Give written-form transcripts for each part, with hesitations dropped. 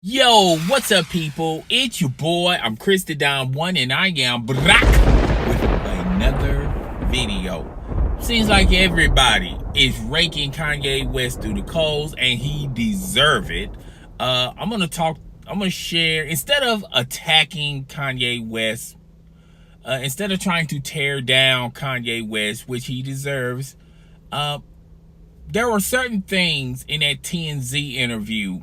Yo, what's up, people? It's your boy. I'm Chris the Don One, and I am back with another video. Seems like everybody is raking Kanye West through the coals, and he deserves it. I'm gonna share, instead of attacking Kanye West, instead of trying to tear down Kanye West, which he deserves, there were certain things in that TMZ interview.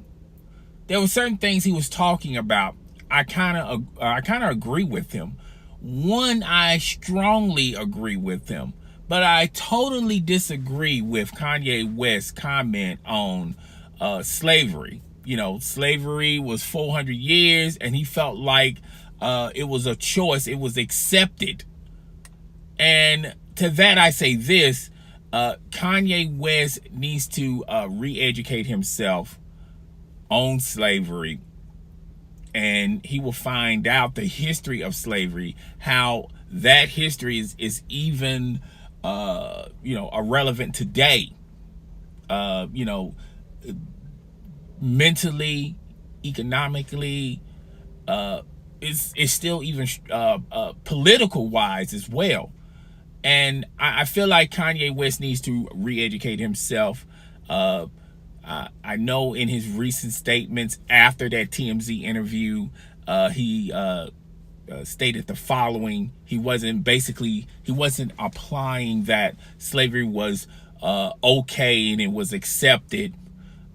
There were certain things he was talking about. I kind of agree with him. One, I strongly agree with him, but I totally disagree with Kanye West's comment on slavery. You know, slavery was 400 years, and he felt like it was a choice. It was accepted. And to that, I say this: Kanye West needs to re-educate himself on slavery, and he will find out the history of slavery, how that history is even irrelevant today, mentally, economically, it's still even political wise as well. And I feel like Kanye West needs to re-educate himself. I know in his recent statements after that TMZ interview, he stated the following. He wasn't applying that slavery was okay and it was accepted.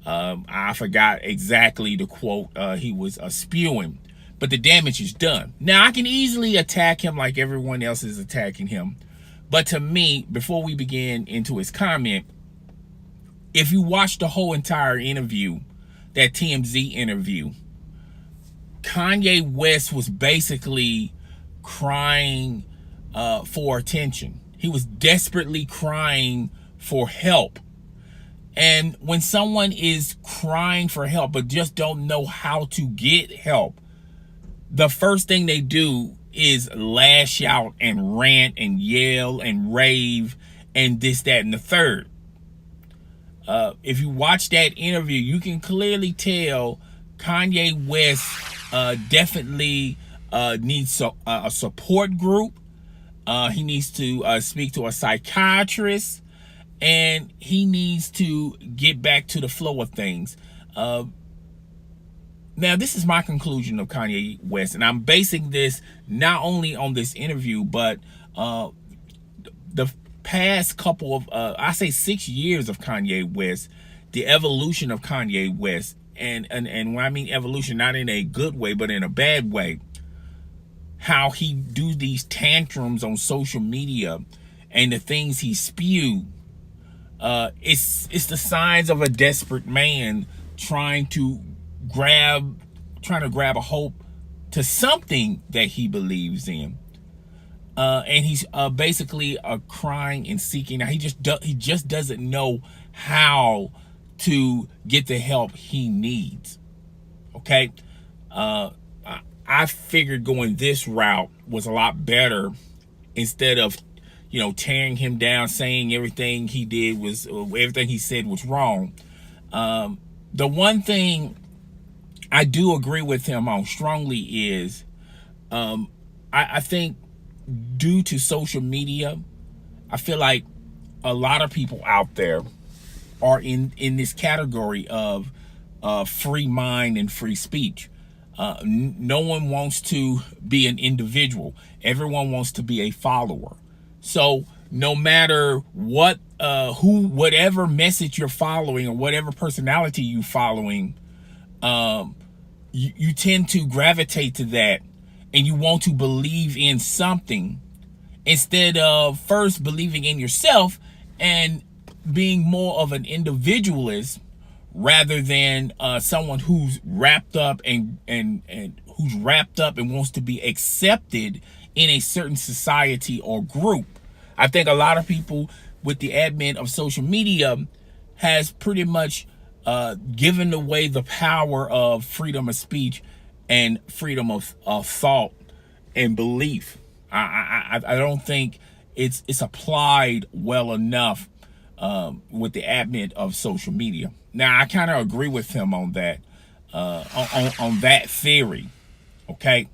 I forgot exactly the quote he was spewing, but the damage is done. Now, I can easily attack him like everyone else is attacking him, but to me, before we begin into his comment, if you watch the whole entire interview, that TMZ interview, Kanye West was basically crying for attention. He was desperately crying for help. And when someone is crying for help but just don't know how to get help, the first thing they do is lash out and rant and yell and rave and this, that, and the third. If you watch that interview, you can clearly tell Kanye West definitely needs a support group. He needs to speak to a psychiatrist, and he needs to get back to the flow of things. Now, this is my conclusion of Kanye West, and I'm basing this not only on this interview, but the past couple of, I say 6 years of Kanye West, the evolution of Kanye West, and when I mean evolution, not in a good way, but in a bad way, how he do these tantrums on social media and the things he spew, it's the signs of a desperate man trying to grab a hope to something that he believes in. And he's basically crying and seeking. Now, he just doesn't know how to get the help he needs. Okay, I figured going this route was a lot better, instead of tearing him down, saying everything he did was everything he said was wrong. The one thing I do agree with him on strongly is I think, due to social media, I feel like a lot of people out there are in this category of free mind and free speech. No one wants to be an individual. Everyone wants to be a follower. So no matter what, whatever message you're following or whatever personality you're following, you tend to gravitate to that. And you want to believe in something instead of first believing in yourself and being more of an individualist, rather than someone who's wrapped up and wants to be accepted in a certain society or group. I think a lot of people, with the advent of social media, has pretty much given away the power of freedom of speech and freedom of thought and belief. I don't think it's applied well enough with the advent of social media. Now, I kind of agree with him on that. on that theory, okay?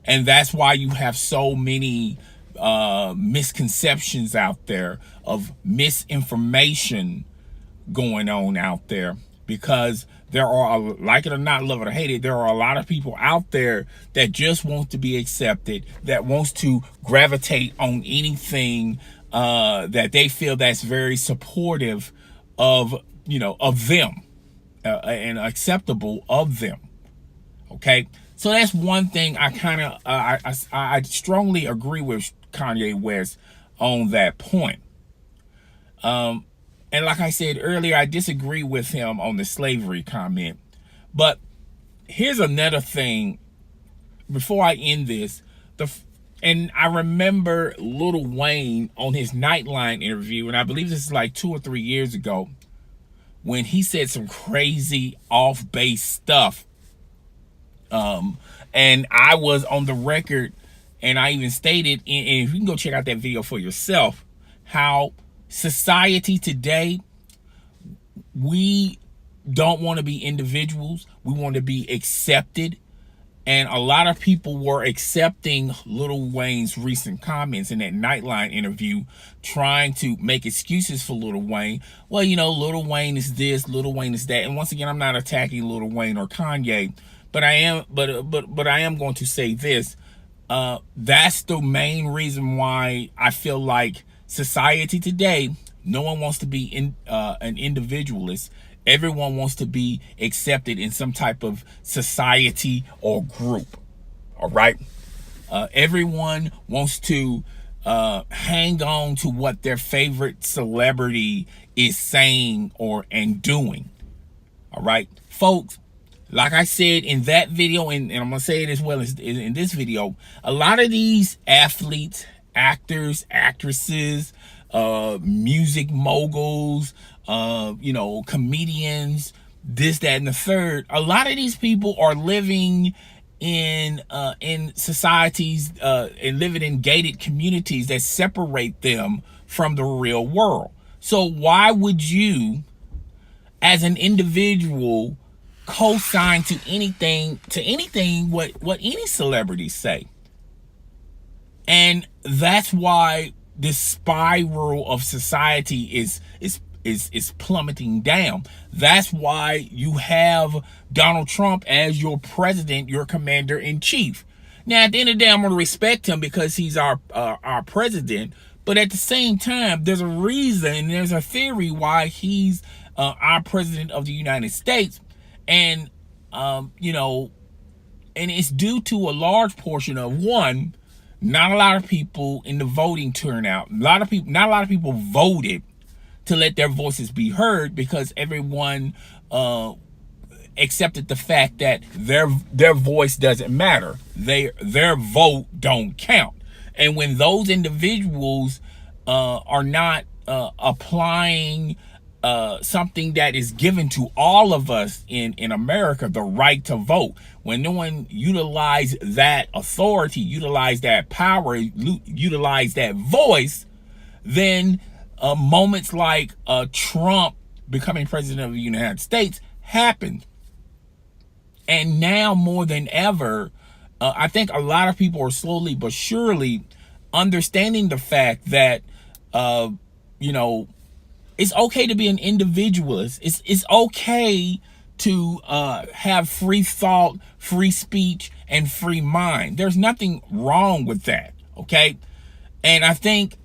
And that's why you have so many misconceptions out there, of misinformation going on out there, because there are, like it or not, love it or hate it, there are a lot of people out there that just want to be accepted, that wants to gravitate on anything that they feel that's very supportive of, of them, and acceptable of them. Okay, so that's one thing I kind of I strongly agree with Kanye West on that point. And like I said earlier, I disagree with him on the slavery comment. But here's another thing before I end this. And I remember Lil Wayne on his Nightline interview, and I believe this is like 2 or 3 years ago, when he said some crazy off-base stuff. And I was on the record, and I even stated, and if you can go check out that video for yourself, how society today, we don't want to be individuals. We want to be accepted. And a lot of people were accepting Lil Wayne's recent comments in that Nightline interview, trying to make excuses for Lil Wayne. Well, Lil Wayne is this, Lil Wayne is that. And once again, I'm not attacking Lil Wayne or Kanye, but I am going to say this. That's the main reason why I feel like society today, no one wants to be an individualist. Everyone wants to be accepted in some type of society or group. All right. Everyone wants to hang on to what their favorite celebrity is saying and doing. All right, folks. Like I said in that video, and I'm going to say it as well as in this video, a lot of these athletes, actors, actresses, music moguls, comedians, this, that, and the third, a lot of these people are living in societies and living in gated communities that separate them from the real world. So why would you, as an individual, co-sign to anything what any celebrities say? And that's why this spiral of society is plummeting down. That's why you have Donald Trump as your president, your commander in chief. Now, at the end of the day, I'm going to respect him because he's our president. But at the same time, there's a reason, there's a theory why he's our president of the United States. And, and it's due to a large portion of, one, not a lot of people in the voting turnout. Not a lot of people voted to let their voices be heard, because everyone accepted the fact that their voice doesn't matter. Their vote don't count. And when those individuals are not applying something that is given to all of us in America, the right to vote, when no one utilize that authority, utilize that power, utilize that voice, then moments like Trump becoming president of the United States happened. And now more than ever, I think a lot of people are slowly but surely understanding the fact that, it's okay to be an individualist. It's okay to have free thought, free speech, and free mind. There's nothing wrong with that, okay? And I think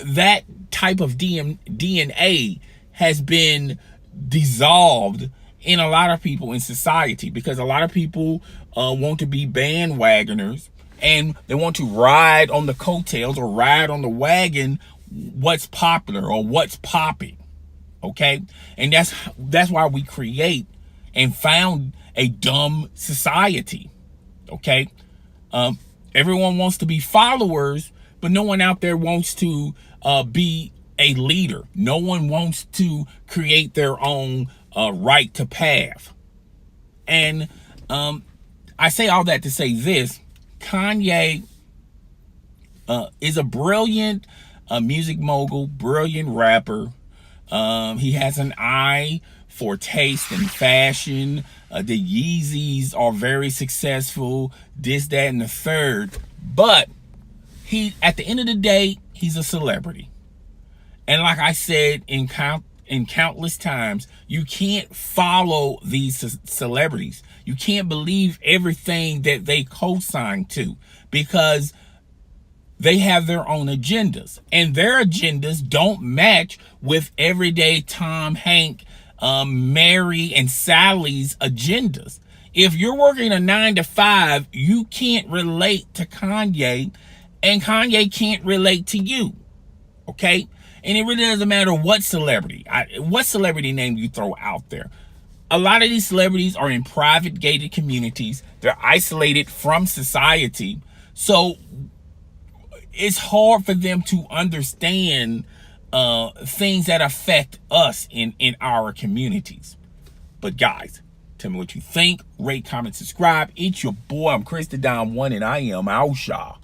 that type of DNA has been dissolved in a lot of people in society, because a lot of people want to be bandwagoners, and they want to ride on the coattails or ride on the wagon what's popular or what's popping, okay? And that's why we create and found a dumb society, okay? Everyone wants to be followers, but no one out there wants to be a leader. No one wants to create their own right to path. And I say all that to say this: Kanye is a brilliant music mogul, brilliant rapper. He has an eye for taste and fashion. The Yeezys are very successful, this, that, and the third. But he, at the end of the day, he's a celebrity. And like I said in countless times, you can't follow these celebrities. You can't believe everything that they co-sign to, because they have their own agendas, and their agendas don't match with everyday Tom, Hank, Mary, and Sally's agendas. If you're working a 9-to-5, you can't relate to Kanye, and Kanye can't relate to you. Okay? And it really doesn't matter what celebrity name you throw out there. A lot of these celebrities are in private gated communities. They're isolated from society. So it's hard for them to understand things that affect us in our communities. But guys, tell me what you think. Rate, comment, subscribe. It's your boy. I'm Chris the Don One, and I am out, y'all.